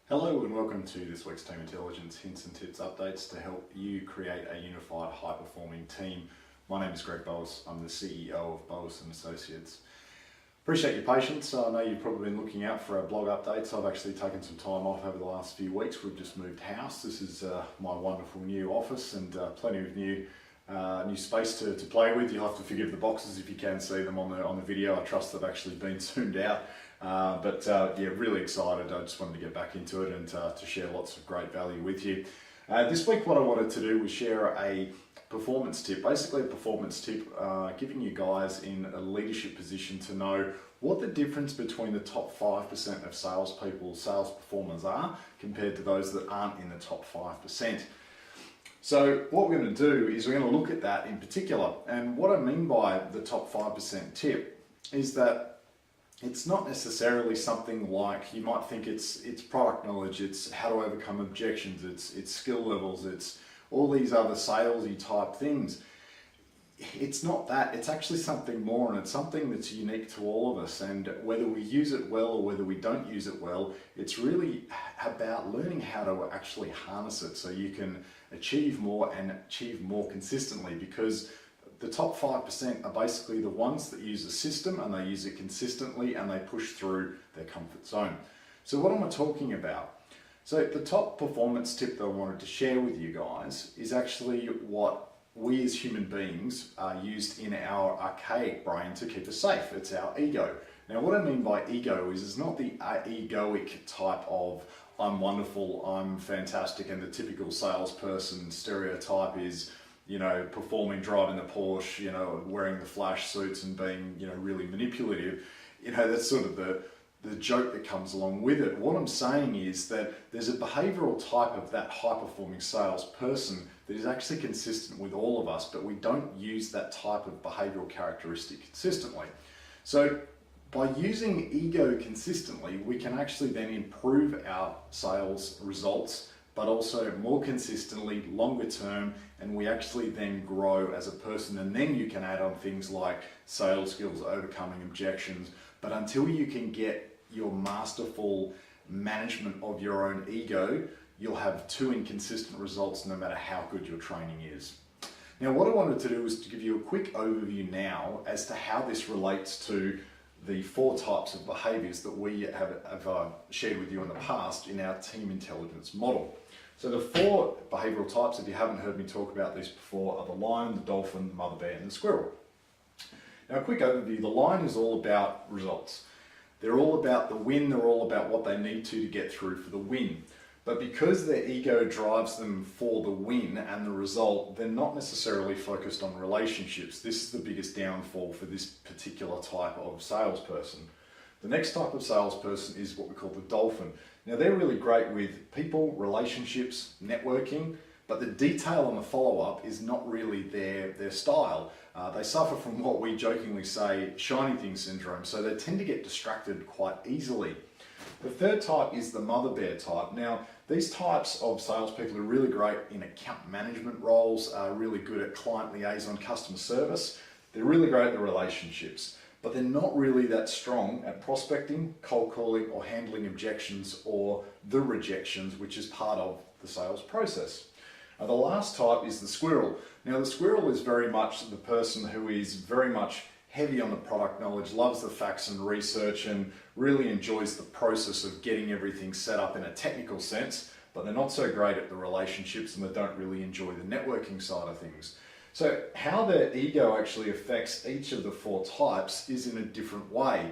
Hello and welcome to this week's Team Intelligence Hints and Tips updates to help you create a unified high-performing team. My name is Greg Bowes. I'm the CEO of Bowes & Associates. Appreciate your patience. I know you've probably been looking out for our blog updates. I've actually taken some time off over the last few weeks. We've just moved house. This is my wonderful new office and plenty of new space to play with. You'll have to forgive the boxes if you can see them on the video. I trust they've actually been zoomed out. Yeah, really excited. I just wanted to get back into it and to share lots of great value with you. This week what I wanted to do was share a performance tip, basically a performance tip giving you guys in a leadership position to know what the difference between the top 5% of salespeople, sales performers are compared to those that aren't in the top 5%. So what we're going to do is we're going to look at that in particular. And what I mean by the top 5% tip is that it's not necessarily something like you might think it's product knowledge, it's how to overcome objections, it's skill levels, it's all these other salesy type things. It's not that, it's actually something more, and it's something that's unique to all of us, and whether we use it well or whether we don't use it well, it's really about learning how to actually harness it so you can achieve more and achieve more consistently, because the top 5% are basically the ones that use the system and they use it consistently and they push through their comfort zone. So what am I talking about? So the top performance tip that I wanted to share with you guys is actually what we as human beings are used in our archaic brain to keep us safe. It's our ego. Now what I mean by ego is it's not the egoic type of I'm wonderful, I'm fantastic, and the typical salesperson stereotype is, you know, performing, driving the Porsche, you know, wearing the flash suits and being, you know, really manipulative. You know, that's sort of the joke that comes along with it. What I'm saying is that there's a behavioral type of that high-performing salesperson that is actually consistent with all of us, but we don't use that type of behavioral characteristic consistently. So by using ego consistently, we can actually then improve our sales results, but also more consistently, longer term, and we actually then grow as a person. And then you can add on things like sales skills, overcoming objections. But until you can get your masterful management of your own ego, you'll have too inconsistent results no matter how good your training is. Now, what I wanted to do is to give you a quick overview now as to how this relates to the 4 types of behaviors that we have shared with you in the past in our team intelligence model. So the 4 behavioral types, if you haven't heard me talk about this before, are the lion, the dolphin, the mother bear, and the squirrel. Now, a quick overview. The lion is all about results. They're all about the win. They're all about what they need to get through for the win. But because their ego drives them for the win and the result, they're not necessarily focused on relationships. This is the biggest downfall for this particular type of salesperson. The next type of salesperson is what we call the dolphin. Now, they're really great with people, relationships, networking, but the detail and the follow-up is not really their style. They suffer from what we jokingly say shiny thing syndrome, so they tend to get distracted quite easily. The third type is the mother bear type. Now, these types of salespeople are really great in account management roles, are really good at client liaison, customer service. They're really great at the relationships, but they're not really that strong at prospecting, cold calling, or handling objections or the rejections, which is part of the sales process. The last type is the squirrel. Now, the squirrel is very much the person who is very much heavy on the product knowledge, loves the facts and research, and really enjoys the process of getting everything set up in a technical sense, but they're not so great at the relationships and they don't really enjoy the networking side of things. So how their ego actually affects each of the 4 types is in a different way.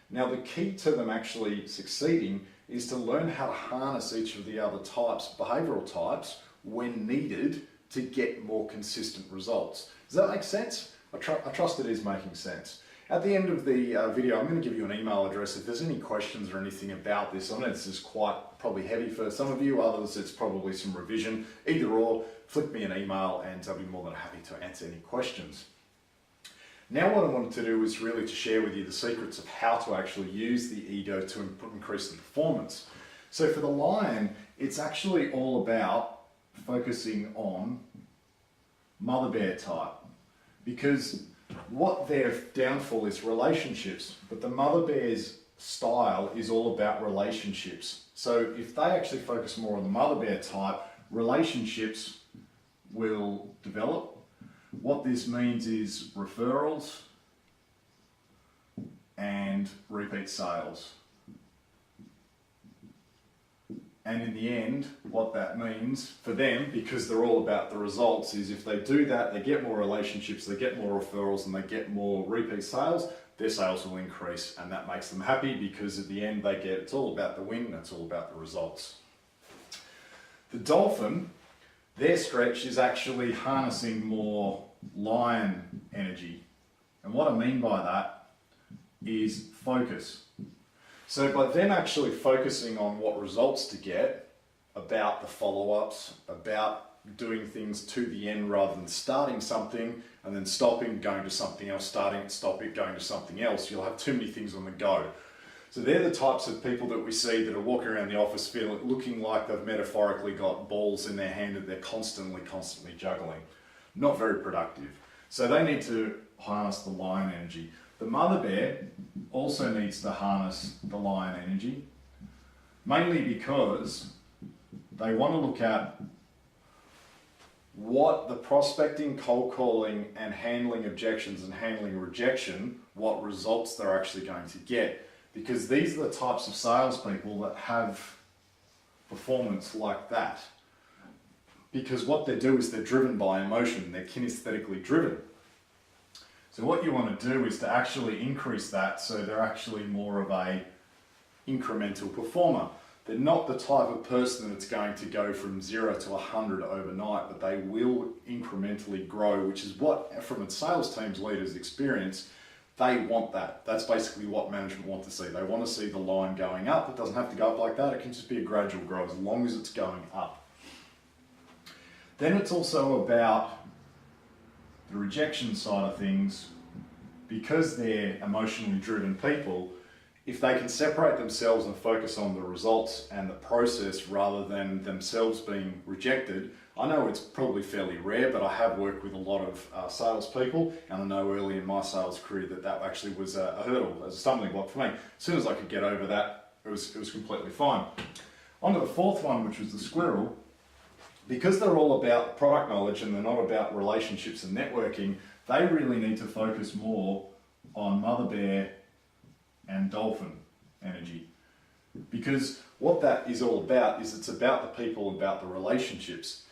Now, the key to them actually succeeding is to learn how to harness each of the other types, behavioral types, when needed to get more consistent results. Does that make sense? I trust it is making sense. At the end of the video, I'm going to give you an email address if there's any questions or anything about this. I know this is quite probably heavy for some of you, others it's probably some revision. Either or, flick me an email and I'll be more than happy to answer any questions. Now what I wanted to do is really to share with you the secrets of how to actually use the ego to increase the performance. So for the lion, it's actually all about focusing on mother bear type, because what their downfall is relationships, but the mother bear's style is all about relationships. So if they actually focus more on the mother bear type, relationships will develop. What this means is referrals and repeat sales. And in the end, what that means for them, because they're all about the results, is if they do that, they get more relationships, they get more referrals, and they get more repeat sales, their sales will increase, and that makes them happy because at the end they get, it's all about the win, and it's all about the results. The dolphin, their stretch is actually harnessing more lion energy. And what I mean by that is focus. So by them actually focusing on what results to get, about the follow-ups, about doing things to the end rather than starting something and then stopping, going to something else, starting it, stopping, going to something else, you'll have too many things on the go. So they're the types of people that we see that are walking around the office looking like they've metaphorically got balls in their hand that they're constantly juggling. Not very productive. So they need to harness the lion energy. The mother bear also needs to harness the lion energy, mainly because they want to look at what the prospecting, cold calling, and handling objections and handling rejection, what results they're actually going to get. Because these are the types of salespeople that have performance like that. Because what they do is they're driven by emotion, they're kinesthetically driven. So what you want to do is to actually increase that so they're actually more of a incremental performer. They're not the type of person that's going to go from 0 to 100 overnight, but they will incrementally grow, which is what, from a sales team's leaders' experience, they want that. That's basically what management want to see. They want to see the line going up. It doesn't have to go up like that. It can just be a gradual growth as long as it's going up. Then it's also about the rejection side of things. Because they're emotionally driven people, if they can separate themselves and focus on the results and the process rather than themselves being rejected, I know it's probably fairly rare, but I have worked with a lot of salespeople, and I know early in my sales career that actually was a hurdle, as a stumbling block for me. As soon as I could get over that, it was completely fine. On to the fourth one, which was the squirrel. Because they're all about product knowledge and they're not about relationships and networking, they really need to focus more on mother bear and dolphin energy. Because what that is all about is it's about the people, about the relationships.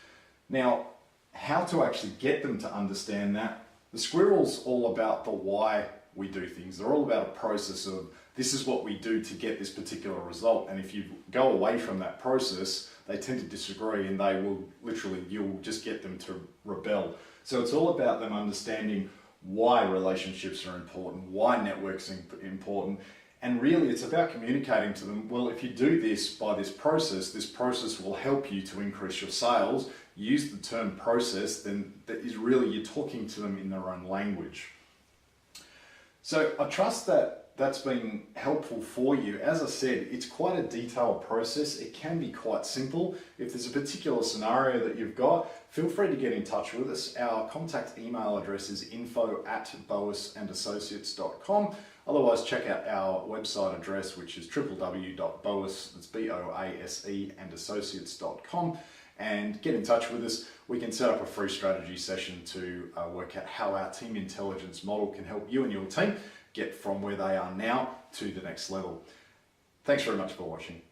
Now, how to actually get them to understand that? The squirrel's all about the why we do things. They're all about a process of this is what we do to get this particular result. And if you go away from that process, they tend to disagree and they will literally, you'll just get them to rebel. So it's all about them understanding why relationships are important, why networks are important, and really it's about communicating to them, well, if you do this by this process will help you to increase your sales. Use the term process, then that is really, you're talking to them in their own language. So I trust that that's been helpful for you. As I said, it's quite a detailed process. It can be quite simple. If there's a particular scenario that you've got, feel free to get in touch with us. Our contact email address is info@boasandassociates.com. Otherwise, check out our website address, which is www.boas, that's B-O-A-S-E, and associates.com. And get in touch with us. We can set up a free strategy session to work out how our team intelligence model can help you and your team get from where they are now to the next level. Thanks very much for watching.